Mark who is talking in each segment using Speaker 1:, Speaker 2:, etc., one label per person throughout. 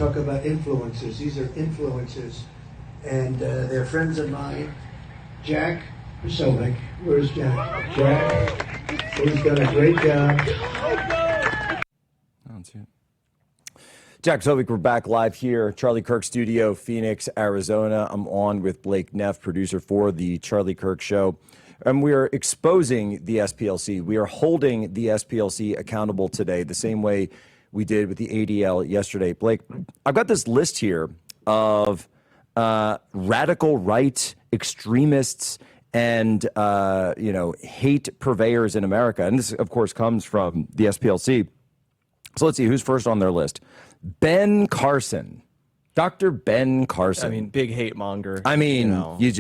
Speaker 1: talk about influencers. These are influencers, and they're friends of mine. Jack Posobiec. Where's Jack? Jack, who's done a great job.
Speaker 2: I don't see it. Jack Posobiec, we're back live here, Charlie Kirk Studio, Phoenix, Arizona. I'm on with Blake Neff, producer for the Charlie Kirk Show. And we are exposing the SPLC. We are holding the SPLC accountable today, the same way we did with the ADL yesterday. Blake, I've got this list here of radical right extremists and hate purveyors in America. And this, of course, comes from the SPLC. So let's see who's first on their list. Ben Carson. Dr. Ben Carson.
Speaker 3: I mean, big hate monger.
Speaker 2: I mean, you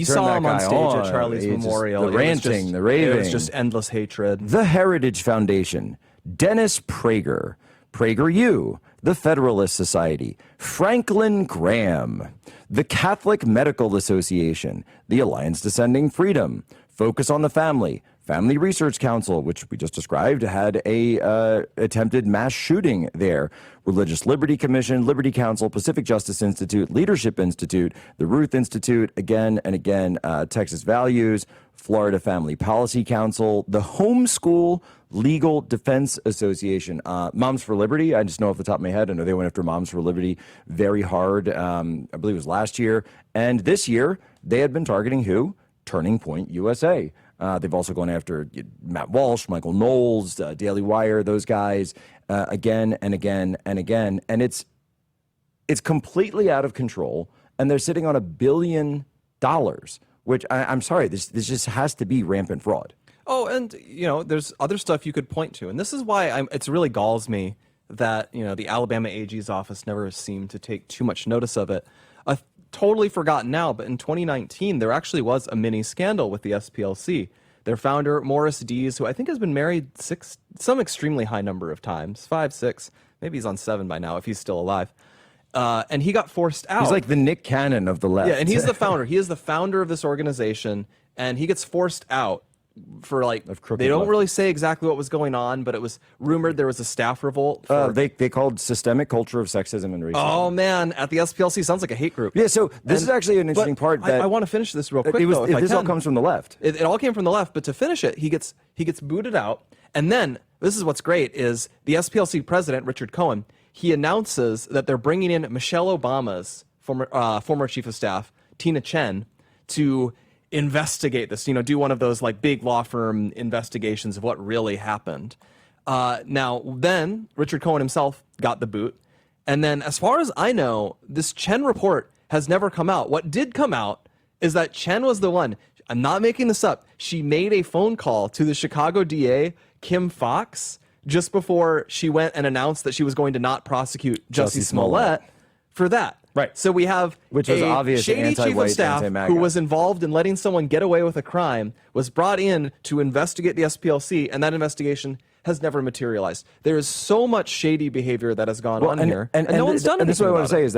Speaker 3: saw him on stage at Charlie's Memorial.
Speaker 2: The ranting, the raving.
Speaker 3: It was just endless hatred.
Speaker 2: The Heritage Foundation. Dennis Prager. PragerU. The Federalist Society. Franklin Graham. The Catholic Medical Association. The Alliance Defending Freedom. Focus on the Family. Family Research Council, which we just described, had a attempted mass shooting there. Religious Liberty Commission, Liberty Council, Pacific Justice Institute, Leadership Institute, the Ruth Institute, again and again, Texas Values, Florida Family Policy Council, the Homeschool Legal Defense Association, Moms for Liberty. I just know off the top of my head, I know they went after Moms for Liberty very hard. I believe it was last year. And this year, they had been targeting who? Turning Point USA. They've also gone after Matt Walsh, Michael Knowles, Daily Wire, those guys, again and again and again. And it's completely out of control. And they're sitting on $1 billion, which I'm sorry, this just has to be rampant fraud.
Speaker 3: Oh, and, there's other stuff you could point to. And this is why it really galls me that, the Alabama AG's office never seemed to take too much notice of it. Totally forgotten now, but in 2019, there actually was a mini scandal with the SPLC. Their founder, Maurice Dees, who I think has been married some extremely high number of times, 5, 6, maybe he's on 7 by now if he's still alive. And he got forced out.
Speaker 2: He's like the Nick Cannon of the left.
Speaker 3: Yeah, and he's the founder. He is the founder of this organization, and he gets forced out for they don't really say exactly what was going on, but it was rumored there was a staff revolt.
Speaker 2: They called systemic culture of sexism and racism.
Speaker 3: Oh man, at the SPLC sounds like a hate group.
Speaker 2: Yeah, so this is actually an interesting part. That
Speaker 3: I want to finish this real quick.
Speaker 2: This all comes from the left.
Speaker 3: It all came from the left, but to finish it, he gets booted out, and then this is what's great is the SPLC president Richard Cohen. He announces that they're bringing in Michelle Obama's former chief of staff Tina Tchen to investigate this, do one of those big law firm investigations of what really happened. Now, then Richard Cohen himself got the boot. And then as far as I know, this Tchen report has never come out. What did come out is that Tchen was the one. I'm not making this up. She made a phone call to the Chicago DA, Kim Foxx, just before she went and announced that she was going to not prosecute Jussie Smollett for that.
Speaker 2: Right.
Speaker 3: So we have
Speaker 2: which was obvious
Speaker 3: shady chief of staff who was involved in letting someone get away with a crime, was brought in to investigate the SPLC, and that investigation has never materialized. There is so much shady behavior that has gone on here, and no one's done anything.
Speaker 2: And this is what I want to say is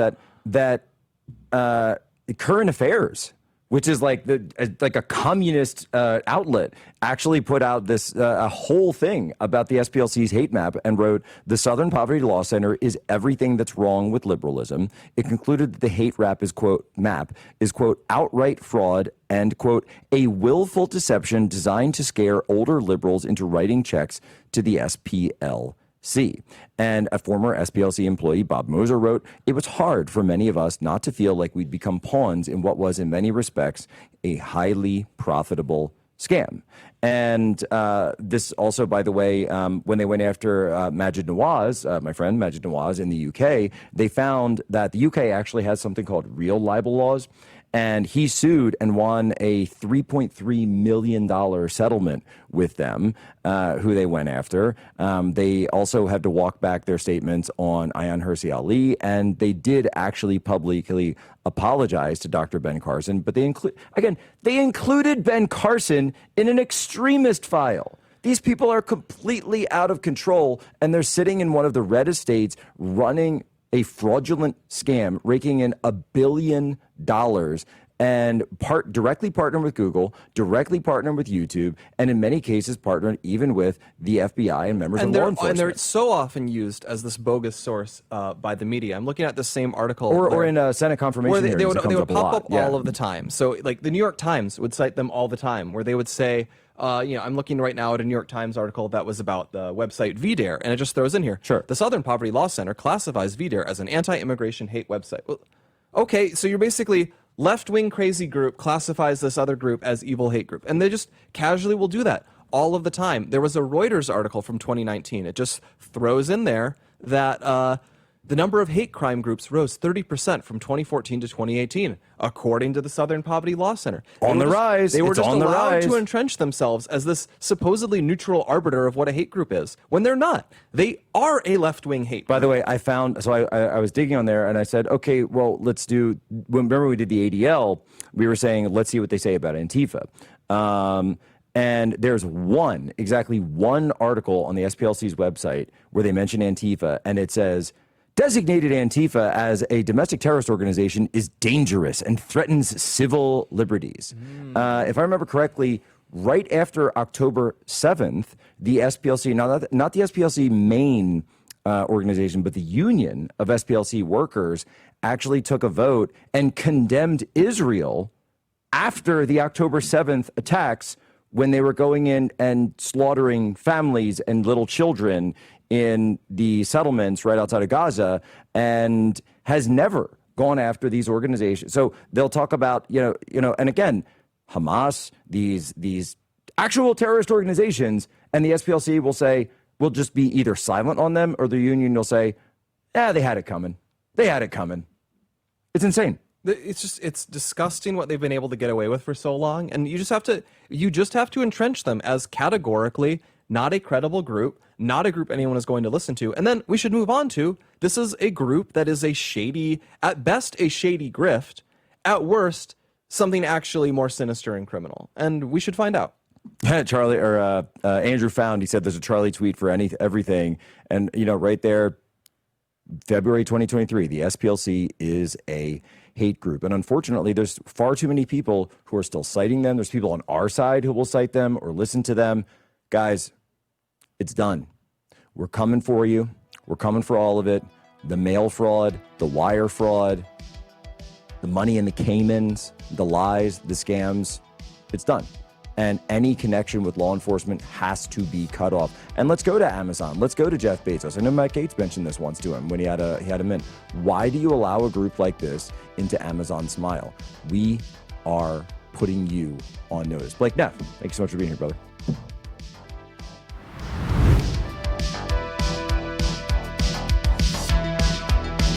Speaker 2: that Current Affairs, which is like a communist outlet, actually put out this a whole thing about the SPLC's hate map and wrote, "The Southern Poverty Law Center is everything that's wrong with liberalism." It concluded that the hate rap is, quote, map is, quote, outright fraud and, quote, a willful deception designed to scare older liberals into writing checks to the SPLC. And a former SPLC employee, Bob Moser, wrote, "It was hard for many of us not to feel like we'd become pawns in what was, in many respects, a highly profitable scam." And this also, by the way, when they went after Maajid Nawaz, my friend Maajid Nawaz in the UK, they found that the UK actually has something called real libel laws. And he sued and won a $3.3 million settlement with them, who they went after. They also had to walk back their statements on Ayaan Hirsi Ali, and they did actually publicly apologize to Dr. Ben Carson. But they included Ben Carson in an extremist file. These people are completely out of control, and they're sitting in one of the reddest states running a fraudulent scam, raking in $1 billion and directly partner with Google, directly partner with YouTube, and in many cases partner even with the FBI and members of law enforcement.
Speaker 3: And they're so often used as this bogus source by the media. I'm looking at the same article.
Speaker 2: Or in Senate confirmation
Speaker 3: where they would pop up
Speaker 2: Yeah.
Speaker 3: all of the time. So like the New York Times would cite them all the time, where they would say, I'm looking right now at a New York Times article that was about the website VDARE, and it just throws in here.
Speaker 2: Sure.
Speaker 3: The Southern Poverty Law Center classifies VDARE as an anti-immigration hate website. Well, okay, so you're basically left-wing crazy group classifies this other group as evil hate group, and they just casually will do that all of the time. There was a Reuters article from 2019. It just throws in there that the number of hate crime groups rose 30% from 2014 to 2018, according to the Southern Poverty Law Center.
Speaker 2: On the rise.
Speaker 3: They were
Speaker 2: It's
Speaker 3: just
Speaker 2: on the
Speaker 3: allowed
Speaker 2: rise.
Speaker 3: to entrench themselves as this supposedly neutral arbiter of what a hate group is, when they're not. They are a left-wing hate
Speaker 2: By
Speaker 3: group.
Speaker 2: the way, I was digging on there and I said, okay, well, remember we did the ADL, we were saying, let's see what they say about Antifa. And there's exactly one article on the SPLC's website where they mention Antifa, and it says, designated Antifa as a domestic terrorist organization is dangerous and threatens civil liberties. If I remember correctly, right after October 7th, the SPLC, not the SPLC main organization, but the union of SPLC workers actually took a vote and condemned Israel after the October 7th attacks, when they were going in and slaughtering families and little children in the settlements right outside of Gaza, and has never gone after these organizations. So they'll talk about, and again, Hamas, these actual terrorist organizations, and the SPLC will say, we'll just be either silent on them, or the union will say, they had it coming. They had it coming. It's insane.
Speaker 3: It's disgusting what they've been able to get away with for so long, and you just have to entrench them as categorically not a credible group, not a group anyone is going to listen to. And then we should move on to, this is a group that is at best a shady grift, at worst something actually more sinister and criminal, and we should find out.
Speaker 2: Charlie or Andrew found, he said there's a Charlie tweet for everything, and right there, February 2023, the SPLC is a hate group. And unfortunately, there's far too many people who are still citing them. There's people on our side who will cite them or listen to them. Guys, it's done. We're coming for you. We're coming for all of it. The mail fraud, the wire fraud, the money in the Caymans, the lies, the scams. It's done. And any connection with law enforcement has to be cut off. And let's go to Amazon. Let's go to Jeff Bezos. I know Matt Gaetz mentioned this once to him when he had him in. Why do you allow a group like this into Amazon Smile? We are putting you on notice. Blake Neff, thank you so much for being here, brother.